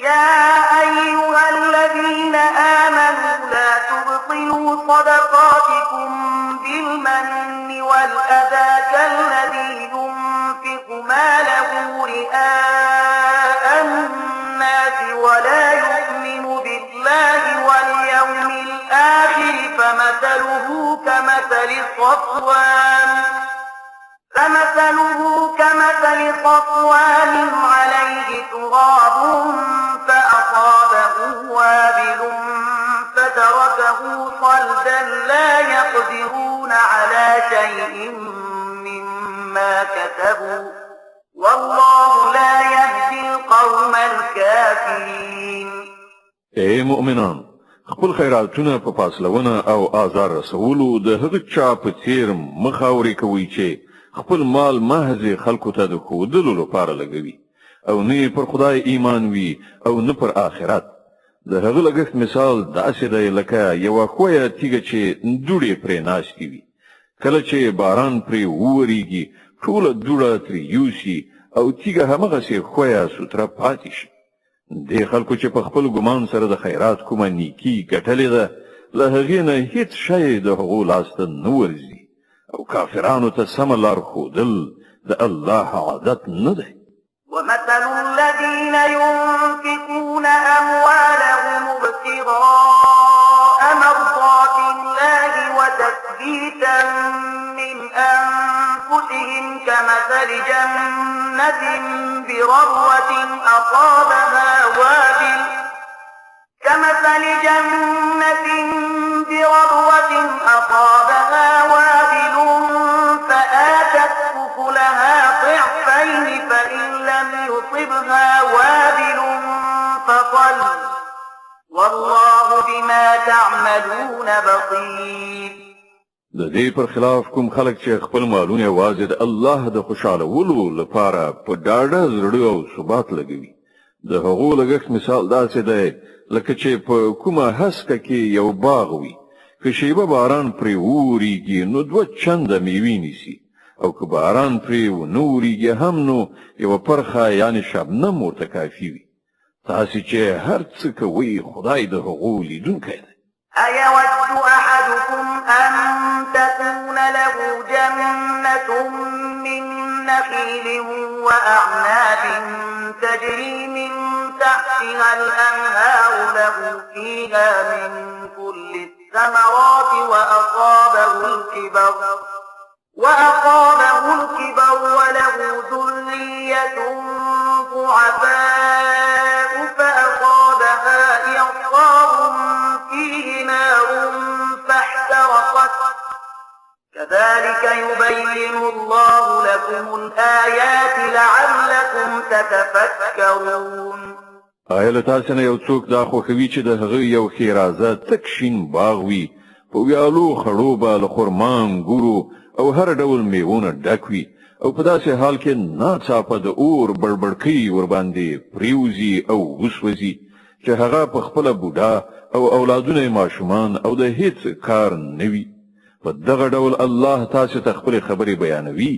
يا أيها الذين آمنوا لا تبطلوا صدقاتكم بالمن والأذى كالذي ينفق ماله رئاء الناس ولا يؤمن بالله واليوم الآخر فمثله كمثل صفوان عليه تراب فأصابه وابل فتركه صلدا لا يقدرون على شيء مما كسبوا والله لا يهدي القوم الكافرين. اے مؤمنان، خپل خیراتونه په فاصلونه او آزار رسولو د هغه چا په څیر مخاوري کوي چې خپل مال محض خلکو ته د ښودلو لپاره لګوي او نه پر خدای ایمان وي او نه پر آخرت. د هغه لګښت مثال داسې دی لکه یوه ښویه تیږه چې دوړې پرې ناستې وي. کله چې باران پرې وورېږي ټوله دوړه ترې یوسي او تیږه همغسې ښویه سوتره پاتې شي. د خلکو چې په خپل ګمان سره د خیرات کومه نیکي ګټلې ده له هغې نه هیڅ شی د هغو لاسته نه ورځي او کافرانو ته سمه لار ښودل د الله عادت نه دی. ومثل الذين ينفقون أموالهم ابتغاء مرضات الله وتثبيتا من أنفسهم كمثل جنة بربوة أصابها وابل فآتت أكلها ضعفين فإن لم يصبها وابل فطل والله بما تعملون بصير. د دې پر خلاف کوم خلک چې خپل مالونه یوازې د الله د خوشالولو لپاره په ډاډه زړه او ثبات لګوي، د هغو لګښت مثال داسې دی لکه چې په کومه هسکه کې یو باغ وي، که شیبه باران پرې وورېږي نو 2 چنده میوې نیسي او که باران پرې ونه وورېږي هم نو یوه پرخه یعنې شبنم ورته کافي وي. تاسې چې هر څه کوئ خدای د هغو لیدونکی دی. أيود أحدكم أن تكون له جنة من نخيل وأعناب تجري من تحتها الأنهار له فيها من كل الثمرات وأصابه الكبر وله ذرية ضعفاء فأصابها إعصار فيه نار فاحترقت كذلك يبين الله لكم الآيات لعلكم تتفكرون. آیا له تاسو نه یو څوک دا خوښوي چې د هغه یو ښېرازه تک شین باغ وي، په ویالو خړو به له خرما انګورو او هر ډول میوونه ډک وي او په داسې حال کې ناڅاپه د اور بړبړکۍ ورباندې پریوزي او وسوځي چې هغه په خپله بوډا او اولادونه ماشومان او د هیڅ کار نه وي. په دغه ډول الله تاسو ته خپلې خبرې بیانوي،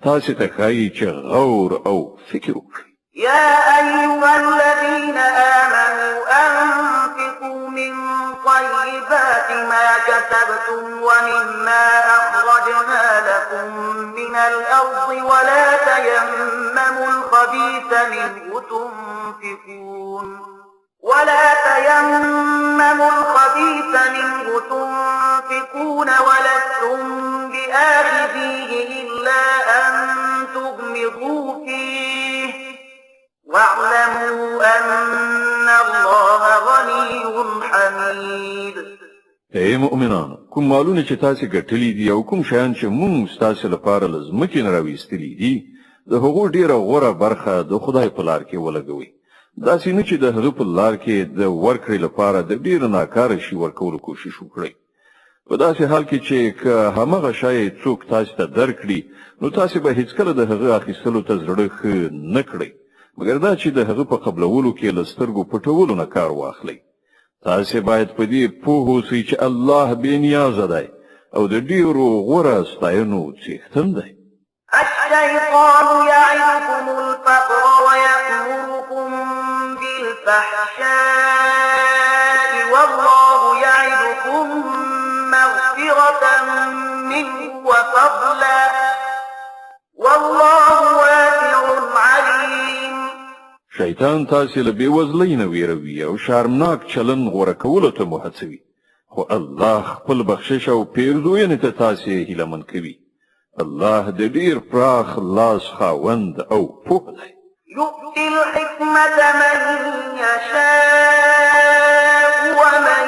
تاسو ته ښایي چې غور او فکر وکړئ. يا أيها الذين آمنوا أنفقوا من طيبات ما كسبتم ومما أخرجنا لكم من الأرض ولا تيمموا الخبيث منه تنفقون ولستم بآخذيه إلا أن تغمضوا فيه واعلموا أن الله غني حميد. اے مؤمنانو، کوم مالونه چې تاسو ګټلي دي او کوم شیان چې موږ تاسو لپاره لازمکې نه راوېستلي دي د هغو ډیره غوره برخه د خدای په لار کې ولګوئ. داسې نه چې د هغه په لار کې د ورکړې لپاره د ډیرو ناکاره شي ورکولو کوشش وکړئ. په داسې حال کې چې که همغه شی څوک تاسو ته درکړي نو تاسو به هیڅکله د هغه اخیستلو ته زړه ښه نه کړئ، مګر دا چې د هغه په قبلولو کې له سترګو پټولو نه کار واخلئ. تاسو باید په دې پوه اوسئ چې الله بې نیازه دی او د ډیرو غوره ستاینو څښتن دی. الشيطان يعدكم الفقر ويأمركم الفحشاء والله يعدكم مغفرة منه وفضلا والله واسع عليم. شیطان تاسې له بېوزلۍ نه ویروي او شرمناک چلند غوره کولو ته مو هڅوي، خو الله خپل بخشش او پیرزوینې ته تاسې هیلهمن کوي. الله د ډېر پراخ لاس خاوند او پوه دی. يؤتي الحكمة من يشاء ومن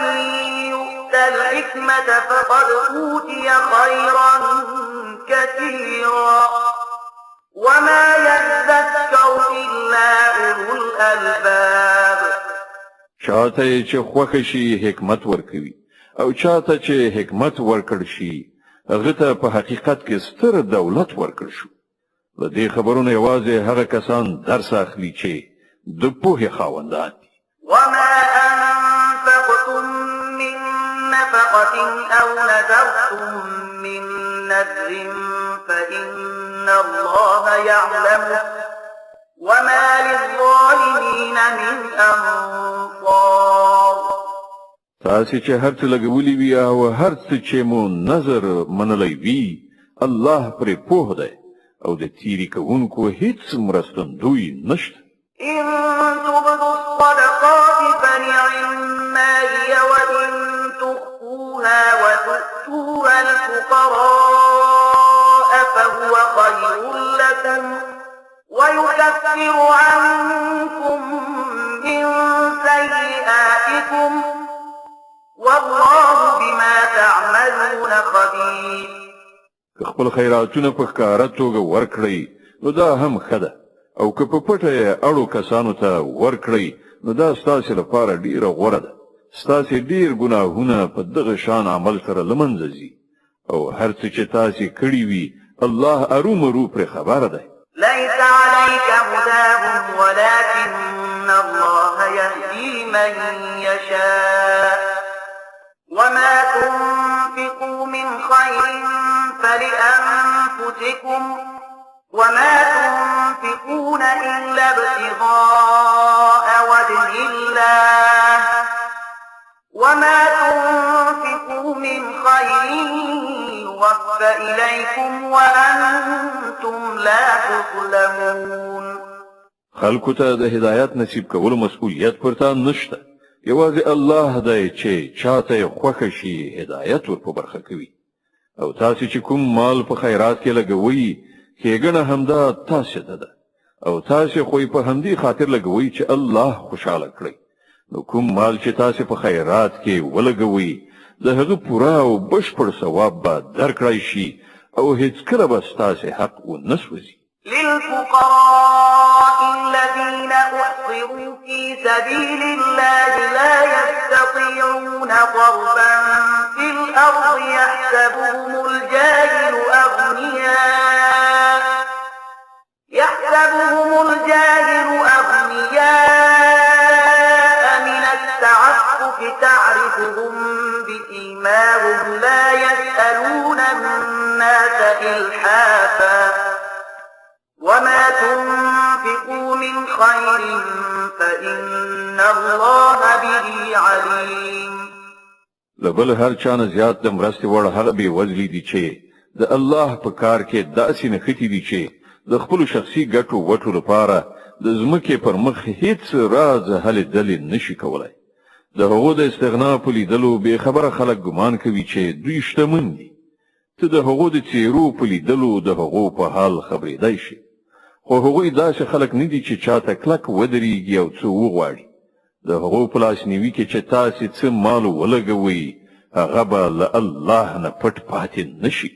يؤت الحكمة فقد أوتي خيرا كثيرا وما يذكر إلا أولو الألباب. چاته چې خوښ شي حکمت ورکوي او چاته چې حکمت ورکړ شي هغه ته په حقیقت کې ستر دولت ورکړ شو. له دې خبرونو یوازې هغه کسان درس اخلي چې د پوهې خاوندان دي. وما أنفقتم من نفقة أو نذرتم من نذر فإن الله يعلمه وما للظالمين من أنصار. تاسې چې هر څه لګولي وي او هر څه چې مو نظر منلی وي الله پرې پوه دی او د تیری کوونکو هیڅ مرستندوی نشته. إن تبدوا الصدقات فنعما هي وإن تخفوها وتؤتوها الفقراء فهو خير لكم ويكفر عنكم من سيئاتكم والله بما تعملون خبير. خپل خیراتونه په ښکاره توګه ورکړئ نو دا هم ښه ده، او که په پټه یې اړو کسانو ته ورکړئ نو دا ستاسې لپاره ډیره غوره ده. ستاسې ډیر ګناهونه په دغه شان عمل سره له منځه ځي او هر څه چې تاسې کړي وي الله ارومرو پرې خبره دی. ليس عليك هداهم ولكن الله يهدي من يشاء وما تنفقوا من خير فلأنفسكم وما تنفقون إلا ابتغاء وجه الله وما تنفقوا من خير يوفى إليكم وأنتم لا تظلمون. خلکو ته د هدایت نصیب کولو مسؤلیت پرته نشته، یوازې الله دی چې چاته خوښ شي هدایت ور په برخه کوي. او تاسو چې کوم مال په خیرات کې لګوي ښېګڼه همدا تاسو ته ده او تاسو خو په همدې خاطر لګوي چې الله خوشاله کړي. نو کوم مال چې تاسو په خیرات کې ولګوي د هغه پوره او بشپړ ثواب به درکړای شي او هیڅ کله به ستاسو حق ونسوځي. للفقراء الذين أحصروا في سبيل الله لا يستطيعون ضربا في الأرض يحسبهم الجاهل أغنياء من التعفف تعرفهم بسيماهم لا يسألون الناس إلحافا وما تنفقوا من خير فإن الله به عليم. لبل هر چانه زیات د مرستې وړ هغه به وزلي دي چې د الله په کار کې داسې نه ختی دي چې د خپل شخصي ګټو وټو لپاره د زمکه پر مخ هیڅ راز هلې دلې نشي کولای. د هغو د استغنا په لیدلو به خبره خلک ګمان کوي چې دوی شتمن دي. ته د هغو د چیرو په لیدلو د هغو په حال خبرېدای شي، خو هغوی داسې خلک نه دي چې چاته کلک ودرېږي او څه وغواړي. د هغو په لاسنیوي کې چې تاسې څه مال ولګوئ هغه به له الله نه پټ پاتې نشي.